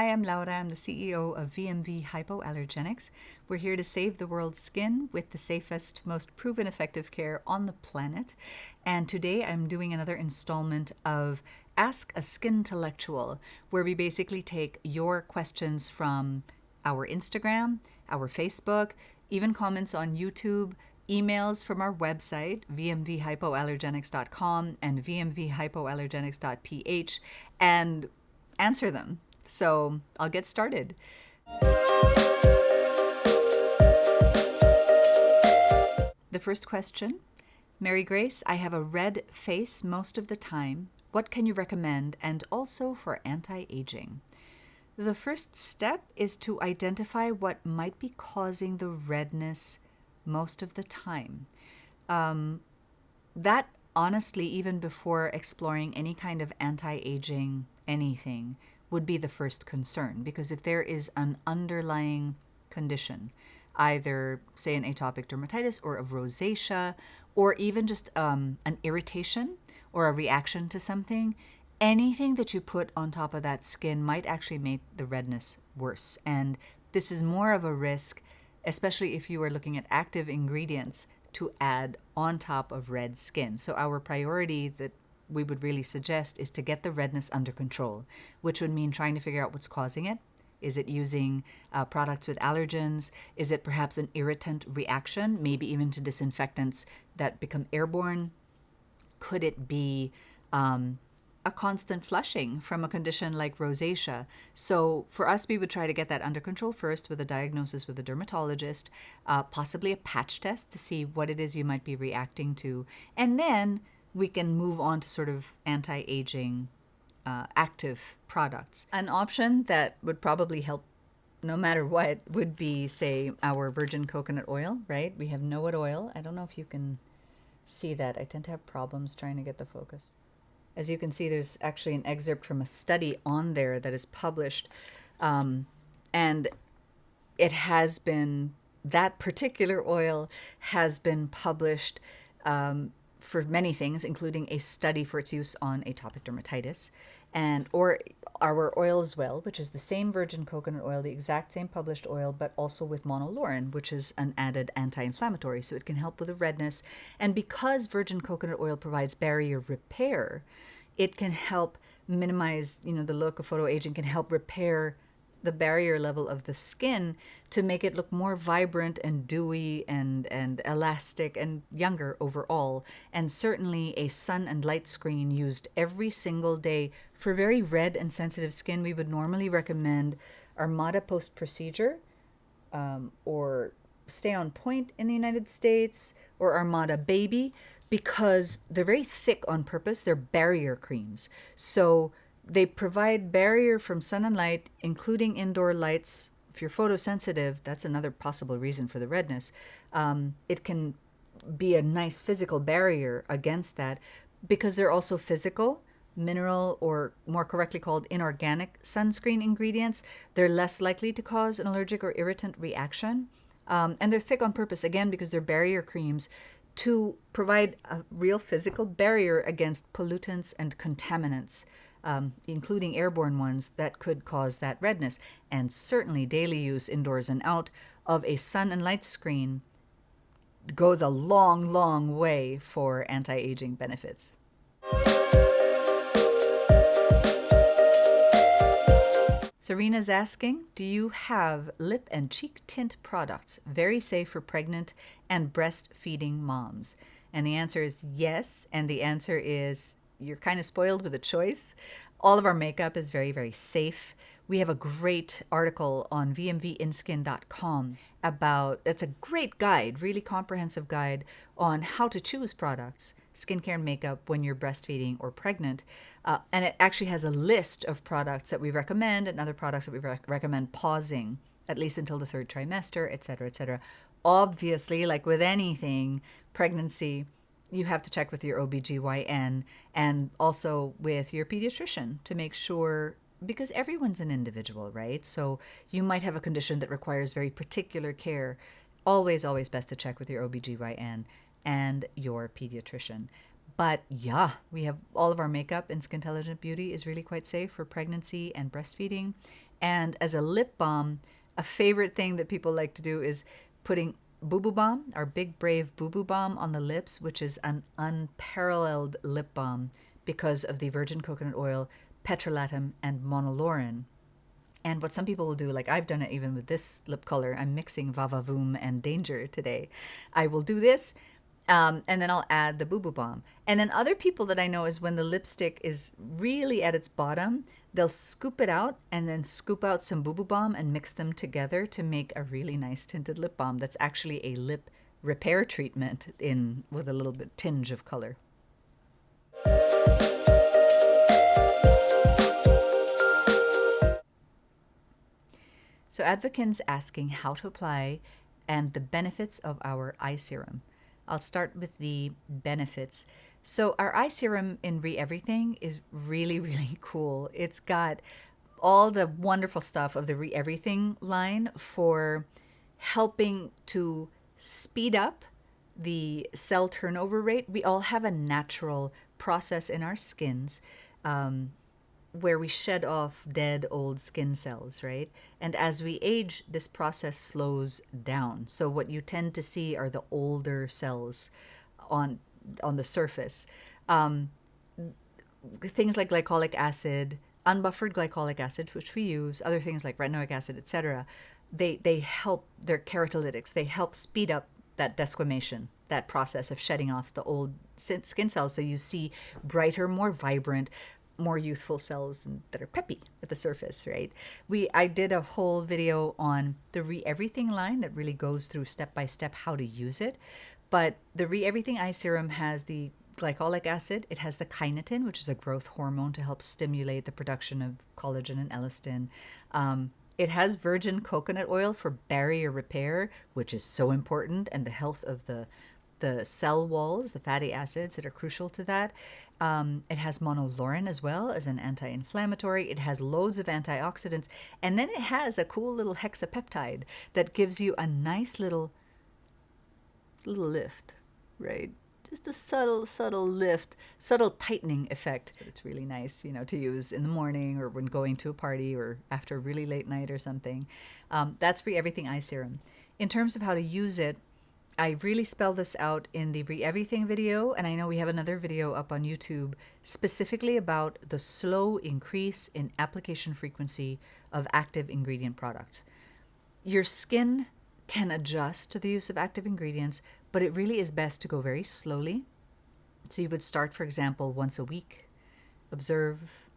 Hi, I'm Laura. I'm the CEO of VMV Hypoallergenics. We're here to save the world's skin with the safest, most proven effective care on the planet. And today I'm doing another installment of Ask A Skintellectual, where we basically take your questions from our Instagram, our Facebook, even comments on YouTube, emails from our website, vmvhypoallergenics.com and vmvhypoallergenics.ph, and answer them. So I'll get started. The first question, Mary Grace, I have a red face most of the time. What can you recommend, and also for anti-aging? The first step is to identify what might be causing the redness most of the time. That honestly, even before exploring any kind of anti-aging anything, would be the first concern, because if there is an underlying condition, either say an atopic dermatitis or a rosacea, or even just an irritation or a reaction to something, anything that you put on top of that skin might actually make the redness worse. And this is more of a risk, especially if you are looking at active ingredients to add on top of red skin. So our priority that we would really suggest is to get the redness under control, which would mean trying to figure out what's causing it. Is it using products with allergens? Is it perhaps an irritant reaction, maybe even to disinfectants that become airborne? Could it be a constant flushing from a condition like rosacea? So for us, we would try to get that under control first with a diagnosis with a dermatologist, possibly a patch test to see what it is you might be reacting to. And then we can move on to sort of anti-aging active products. An option that would probably help no matter what would be, say, our virgin coconut oil, right? We have Noad oil. I don't know if you can see that. I tend to have problems trying to get the focus. As you can see, there's actually an excerpt from a study on there that is published. And it has been, that particular oil has been published for many things, including a study for its use on atopic dermatitis, and or our oil as well, which is the same virgin coconut oil, the exact same published oil, but also with monolaurin, which is an added anti-inflammatory, so it can help with the redness. And because virgin coconut oil provides barrier repair, it can help minimize, the look of photoaging, can help repair the barrier level of the skin to make it look more vibrant and dewy and elastic and younger overall. And certainly a sun and light screen used every single day for very red and sensitive skin, we would normally recommend Armada post-procedure, or Stay on Point in the United States, or Armada Baby, because they're very thick on purpose. They're barrier creams. So they provide barrier from sun and light, including indoor lights. If you're photosensitive, that's another possible reason for the redness. It can be a nice physical barrier against that, because they're also physical, mineral, or more correctly called inorganic sunscreen ingredients. They're less likely to cause an allergic or irritant reaction. And they're thick on purpose, again, because they're barrier creams to provide a real physical barrier against pollutants and contaminants, including airborne ones that could cause that redness. And certainly daily use indoors and out of a sun and light screen goes a long, long way for anti-aging benefits. Serena's asking, do you have lip and cheek tint products very safe for pregnant and breastfeeding moms? And the answer is yes. And the answer is you're kind of spoiled with a choice. All of our makeup is very, very safe. We have a great article on vmvinskin.com about, it's a great guide, really comprehensive guide on how to choose products, skincare and makeup, when you're breastfeeding or pregnant. And it actually has a list of products that we recommend and other products that we recommend pausing at least until the third trimester, et cetera, et cetera. Obviously, like with anything, pregnancy, you have to check with your OBGYN and also with your pediatrician to make sure, because everyone's an individual, right? So you might have a condition that requires very particular care. Always, always best to check with your OBGYN and your pediatrician. But yeah, we have all of our makeup in Skintelligent Beauty is really quite safe for pregnancy and breastfeeding. And as a lip balm, a favorite thing that people like to do is putting Boo Boo Balm, our Big Brave Boo Boo Balm, on the lips, which is an unparalleled lip balm because of the virgin coconut oil, petrolatum, and monolaurin. And what some people will do, like I've done it even with this lip color, I'm mixing Vavavoom and Danger today. I will do this, and then I'll add the Boo Boo Balm. And then other people that I know is when the lipstick is really at its bottom, they'll scoop it out and then scoop out some Boo Boo Balm and mix them together to make a really nice tinted lip balm that's actually a lip repair treatment in with a little bit tinge of color. So Advocate's asking how to apply and the benefits of our eye serum. I'll start with the benefits. So our eye serum in Re-Everything is really, really cool. It's got all the wonderful stuff of the Re-Everything line for helping to speed up the cell turnover rate. We all have a natural process in our skins where we shed off dead old skin cells, right? And as we age, this process slows down. So what you tend to see are the older cells on the surface. Things like glycolic acid, unbuffered glycolic acid, which we use, other things like retinoic acid, etc. They help, they're keratolytics. They help speed up that desquamation, that process of shedding off the old skin cells. So you see brighter, more vibrant, more youthful cells that are peppy at the surface, right? I did a whole video on the Re-Everything line that really goes through step by step how to use it. But the Re-Everything eye serum has the glycolic acid. It has the kynotin, which is a growth hormone to help stimulate the production of collagen and elastin. It has virgin coconut oil for barrier repair, which is so important, and the health of the cell walls, the fatty acids that are crucial to that. It has monolaurin as well as an anti-inflammatory. It has loads of antioxidants. And then it has a cool little hexapeptide that gives you a nice little lift, right? Just a subtle lift, subtle tightening effect. But it's really nice, to use in the morning or when going to a party or after a really late night or something. That's Re-Everything eye serum. In terms of how to use it, I really spell this out in the Re-Everything video, and I know we have another video up on YouTube specifically about the slow increase in application frequency of active ingredient products. Your skin can adjust to the use of active ingredients, but it really is best to go very slowly. So you would start, for example, once a week, observe,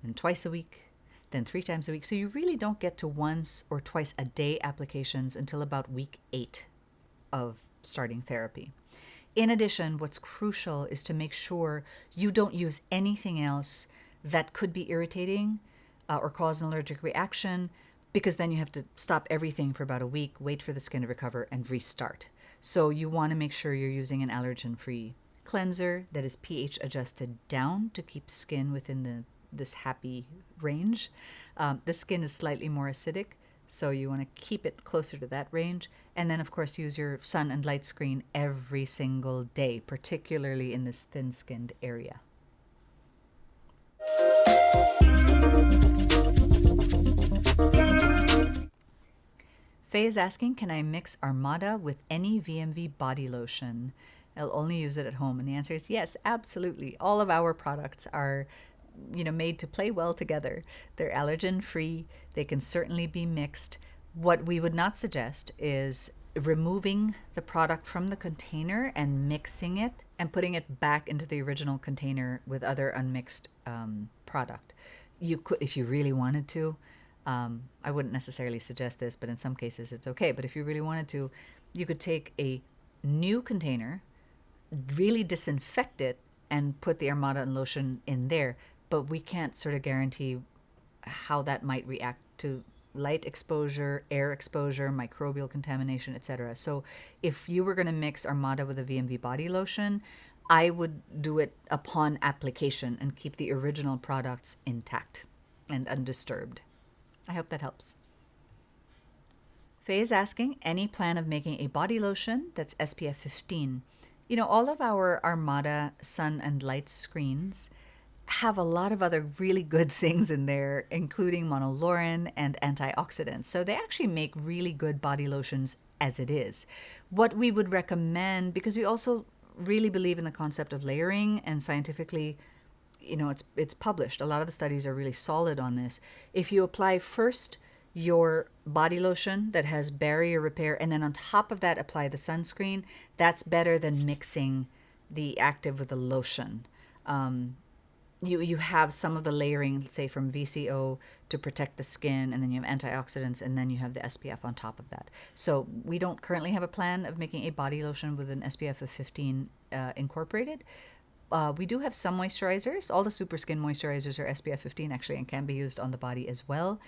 and twice a week, then 3 times a week. So you really don't get to once or twice a day applications until about week 8 of starting therapy. In addition, what's crucial is to make sure you don't use anything else that could be irritating or cause an allergic reaction, because then you have to stop everything for about a week, wait for the skin to recover, and restart. So you want to make sure you're using an allergen-free cleanser that is pH adjusted down to keep skin within this happy range. The skin is slightly more acidic, so you want to keep it closer to that range. And then, of course, use your sun and light screen every single day, particularly in this thin-skinned area. Faye is asking, can I mix Armada with any VMV body lotion? I'll only use it at home. And the answer is yes, absolutely. All of our products are made to play well together. They're allergen-free. They can certainly be mixed. What we would not suggest is removing the product from the container and mixing it and putting it back into the original container with other unmixed product. You could, if you really wanted to. I wouldn't necessarily suggest this, but in some cases it's okay. But if you really wanted to, you could take a new container, really disinfect it, and put the Armada and lotion in there. But we can't sort of guarantee how that might react to light exposure, air exposure, microbial contamination, etc. So if you were going to mix Armada with a VMV body lotion, I would do it upon application and keep the original products intact and undisturbed. I hope that helps. Faye is asking, any plan of making a body lotion that's SPF 15? All of our Armada sun and light screens have a lot of other really good things in there, including monolaurin and antioxidants. So they actually make really good body lotions as it is. What we would recommend, because we also really believe in the concept of layering, and scientifically, it's published. A lot of the studies are really solid on this. If you apply first your body lotion that has barrier repair, and then on top of that apply the sunscreen, that's better than mixing the active with the lotion. You have some of the layering, let's say from VCO to protect the skin, and then you have antioxidants, and then you have the SPF on top of that. So we don't currently have a plan of making a body lotion with an SPF of 15 incorporated. We do have some moisturizers. All the super skin moisturizers are SPF 15 actually, and can be used on the body as well.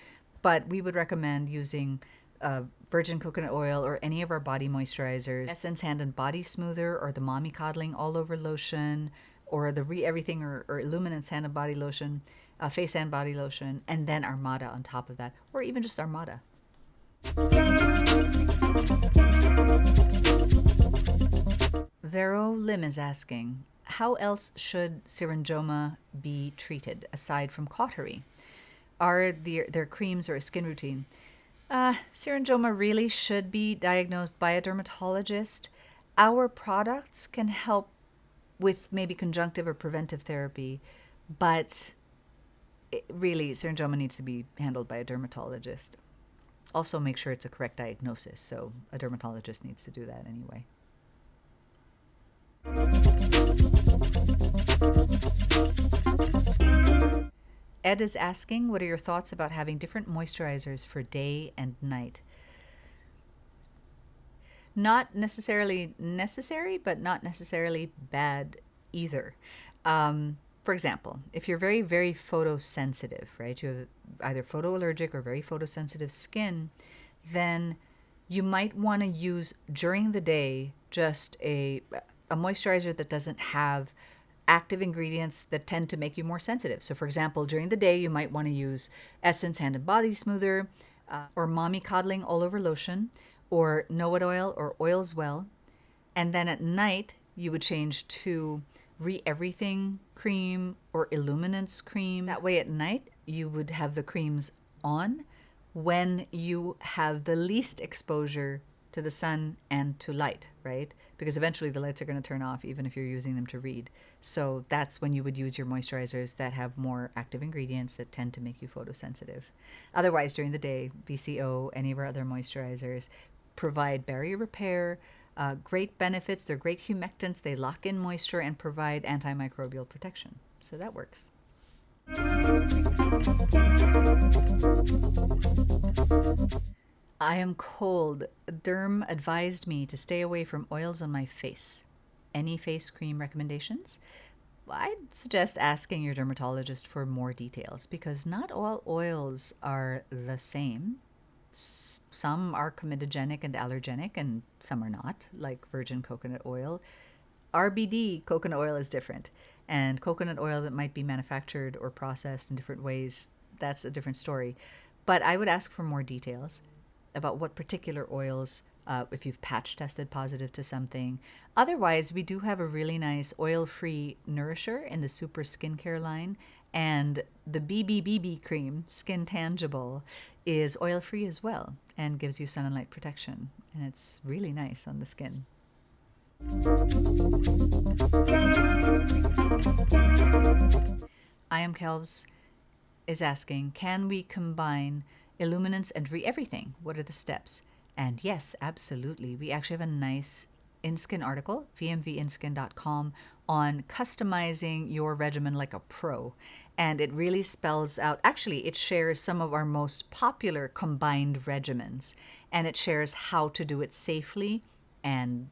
But we would recommend using virgin coconut oil or any of our body moisturizers, Essence Hand and Body Smoother, or the Mommy Coddling All Over Lotion, or the Everything or Illuminance Hand and Body Lotion, Face and Body Lotion, and then Armada on top of that, or even just Armada. Vero Lim is asking, how else should syringoma be treated aside from cautery? Are there creams or a skin routine? Syringoma really should be diagnosed by a dermatologist. Our products can help with maybe conjunctive or preventive therapy, but really, syringoma needs to be handled by a dermatologist. Also, make sure it's a correct diagnosis, so a dermatologist needs to do that anyway. Ed is asking, what are your thoughts about having different moisturizers for day and night? Not necessarily necessary, but not necessarily bad either. For example, if you're very, very photosensitive, right? You have either photoallergic or very photosensitive skin, then you might want to use during the day just a moisturizer that doesn't have active ingredients that tend to make you more sensitive. So for example, during the day, you might want to use Essence Hand and Body Smoother, or Mommy Coddling All Over Lotion, or Know It Oil or Oils Well. And then at night, you would change to Everything cream or Illuminance cream. That way at night, you would have the creams on when you have the least exposure to the sun and to light, right? Because eventually the lights are going to turn off even if you're using them to read. So that's when you would use your moisturizers that have more active ingredients that tend to make you photosensitive. Otherwise, during the day, VCO, any of our other moisturizers provide barrier repair, great benefits. They're great humectants. They lock in moisture and provide antimicrobial protection. So that works. I am cold. Derm advised me to stay away from oils on my face. Any face cream recommendations? I'd suggest asking your dermatologist for more details, because not all oils are the same. Some are comedogenic and allergenic, and some are not, like virgin coconut oil. RBD coconut oil is different, and coconut oil that might be manufactured or processed in different ways, that's a different story. But I would ask for more details about what particular oils, if you've patch tested positive to something. Otherwise, we do have a really nice oil-free nourisher in the Super Skincare line, and the BBBB cream, Skin Tangible, is oil-free as well and gives you sun and light protection, and it's really nice on the skin. I Am Kelvs is asking, can we combine Illuminance and Everything? What are the steps? And yes, absolutely. We actually have a nice InSkin article, vmvinskin.com, on customizing your regimen like a pro. And it really spells out, actually, it shares some of our most popular combined regimens. And it shares how to do it safely. And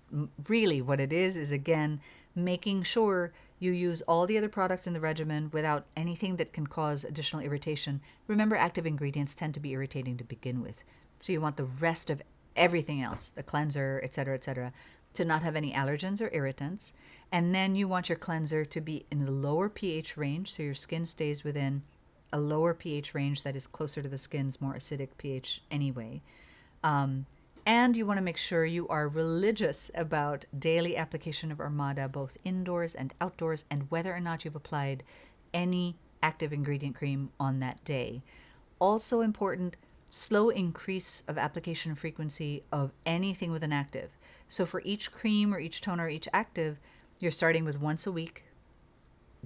really what it is again, making sure you use all the other products in the regimen without anything that can cause additional irritation. Remember, active ingredients tend to be irritating to begin with. So you want the rest of everything else, the cleanser, etc., to not have any allergens or irritants. And then you want your cleanser to be in a lower pH range, so your skin stays within a lower pH range that is closer to the skin's more acidic pH anyway. And you want to make sure you are religious about daily application of Armada, both indoors and outdoors, and whether or not you've applied any active ingredient cream on that day. Also important, slow increase of application frequency of anything with an active. So for each cream or each toner or each active, you're starting with once a week,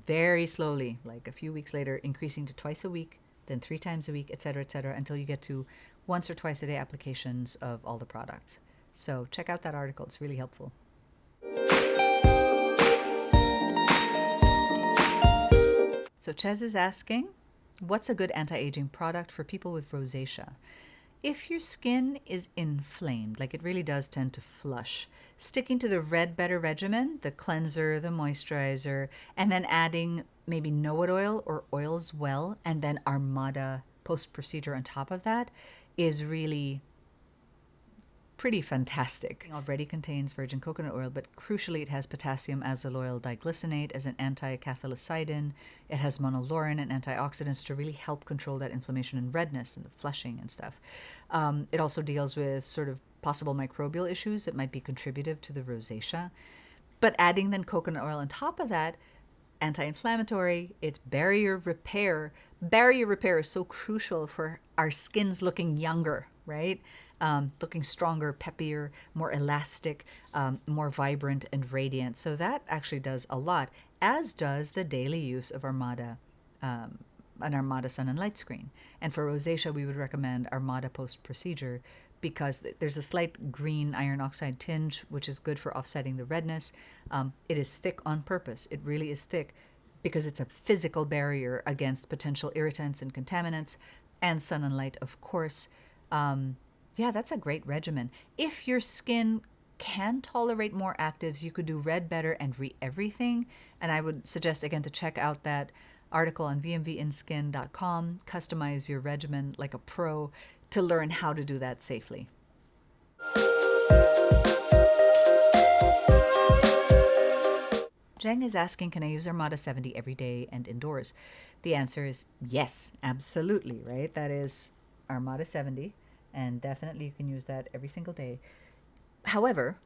very slowly, like a few weeks later, increasing to twice a week, then 3 times a week, etc., until you get to once or twice a day applications of all the products. So check out that article. It's really helpful. So Ches is asking, what's a good anti-aging product for people with rosacea? If your skin is inflamed, like it really does tend to flush, sticking to the Red Better regimen, the cleanser, the moisturizer, and then adding maybe Know-It Oil or Oils Well, and then Armada post-procedure on top of that is really pretty fantastic. It already contains virgin coconut oil, but crucially it has potassium azelloyl diglycinate as an anti-cathelicidin. It has monolaurin and antioxidants to really help control that inflammation and redness and the flushing and stuff. It also deals with sort of possible microbial issues that might be contributive to the rosacea. But adding then coconut oil on top of that, anti-inflammatory, it's barrier repair. Barrier repair is so crucial for our skins looking younger, right? Looking stronger, peppier, more elastic, more vibrant and radiant. So that actually does a lot, as does the daily use of Armada, an Armada Sun and Light Screen. And for rosacea, we would recommend Armada post-procedure because there's a slight green iron oxide tinge, which is good for offsetting the redness. It is thick on purpose. It really is thick because it's a physical barrier against potential irritants and contaminants, and sun and light, of course. Yeah, that's a great regimen. If your skin can tolerate more actives, you could do Red Better and Re-Everything. And I would suggest, again, to check out that article on vmvinskin.com, customize your regimen like a pro, to learn how to do that safely. Zheng is asking, can I use Armada 70 every day and indoors? The answer is yes, absolutely, right? That is Armada 70. And definitely you can use that every single day. However,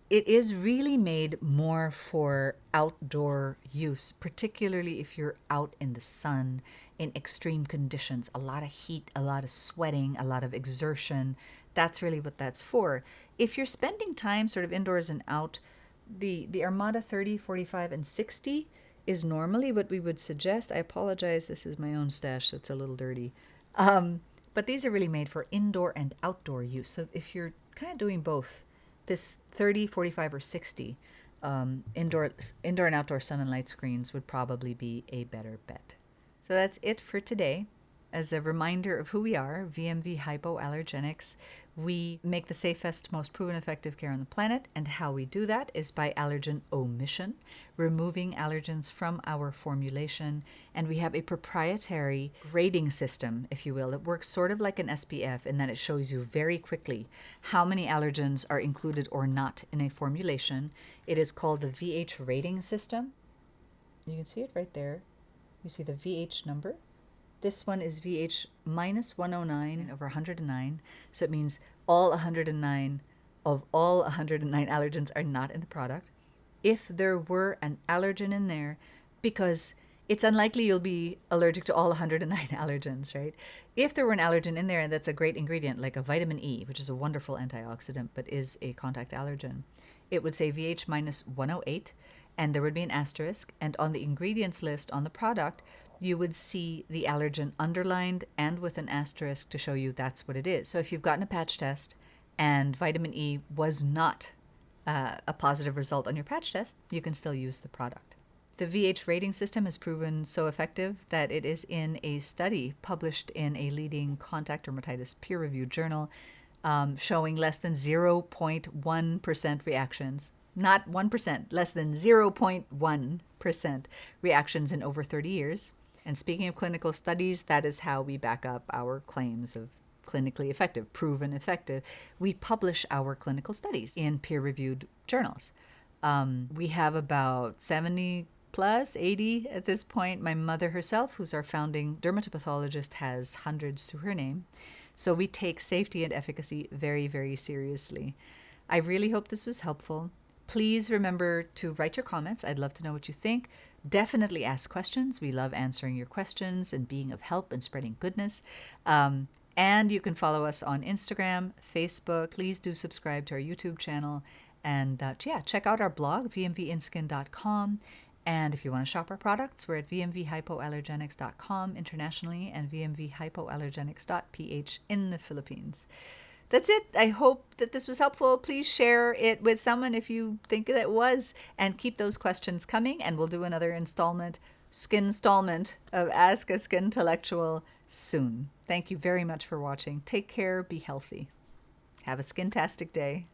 it is really made more for outdoor use, particularly if you're out in the sun in extreme conditions, a lot of heat, a lot of sweating, a lot of exertion. That's really what that's for. If you're spending time sort of indoors and out, the Armada 30, 45, and 60 is normally what we would suggest. I apologize, this is my own stash, so it's a little dirty. But these are really made for indoor and outdoor use. So if you're kind of doing both, this 30, 45, or 60, indoor and outdoor sun and light screens would probably be a better bet. So that's it for today. As a reminder of who we are, VMV Hypoallergenics, we make the safest, most proven effective care on the planet, and how we do that is by allergen omission, removing allergens from our formulation, and we have a proprietary grading system, if you will. It works sort of like an SPF in that it shows you very quickly how many allergens are included or not in a formulation. It is called the VH rating system. You can see it right there. You see the VH number. This one is VH minus 109 over 109. So it means all 109 of all 109 allergens are not in the product. If there were an allergen in there, because it's unlikely you'll be allergic to all 109 allergens, right? If there were an allergen in there, and that's a great ingredient, like a vitamin E, which is a wonderful antioxidant, but is a contact allergen, it would say VH minus 108, and there would be an asterisk. And on the ingredients list on the product, you would see the allergen underlined and with an asterisk to show you that's what it is. So if you've gotten a patch test and vitamin E was not a positive result on your patch test, you can still use the product. The VH rating system has proven so effective that it is in a study published in a leading contact dermatitis peer-reviewed journal, showing less than 0.1% reactions. Not 1%, less than 0.1% reactions in over 30 years. And speaking of clinical studies, that is how we back up our claims of clinically effective, proven effective. We publish our clinical studies in peer-reviewed journals. We have about 70 plus, 80 at this point. My mother herself, who's our founding dermatopathologist, has hundreds to her name. So we take safety and efficacy very, very seriously. I really hope this was helpful. Please remember to write your comments. I'd love to know what you think. Definitely ask questions. We love answering your questions and being of help and spreading goodness. And you can follow us on Instagram, Facebook. Please do subscribe to our YouTube channel. And check out our blog, vmvinskin.com. And if you want to shop our products, we're at vmvhypoallergenics.com internationally and vmvhypoallergenics.ph in the Philippines. That's it. I hope that this was helpful. Please share it with someone if you think that it was, and keep those questions coming, and we'll do another skin installment of Ask A Skintellectual soon. Thank you very much for watching. Take care. Be healthy. Have a skintastic day.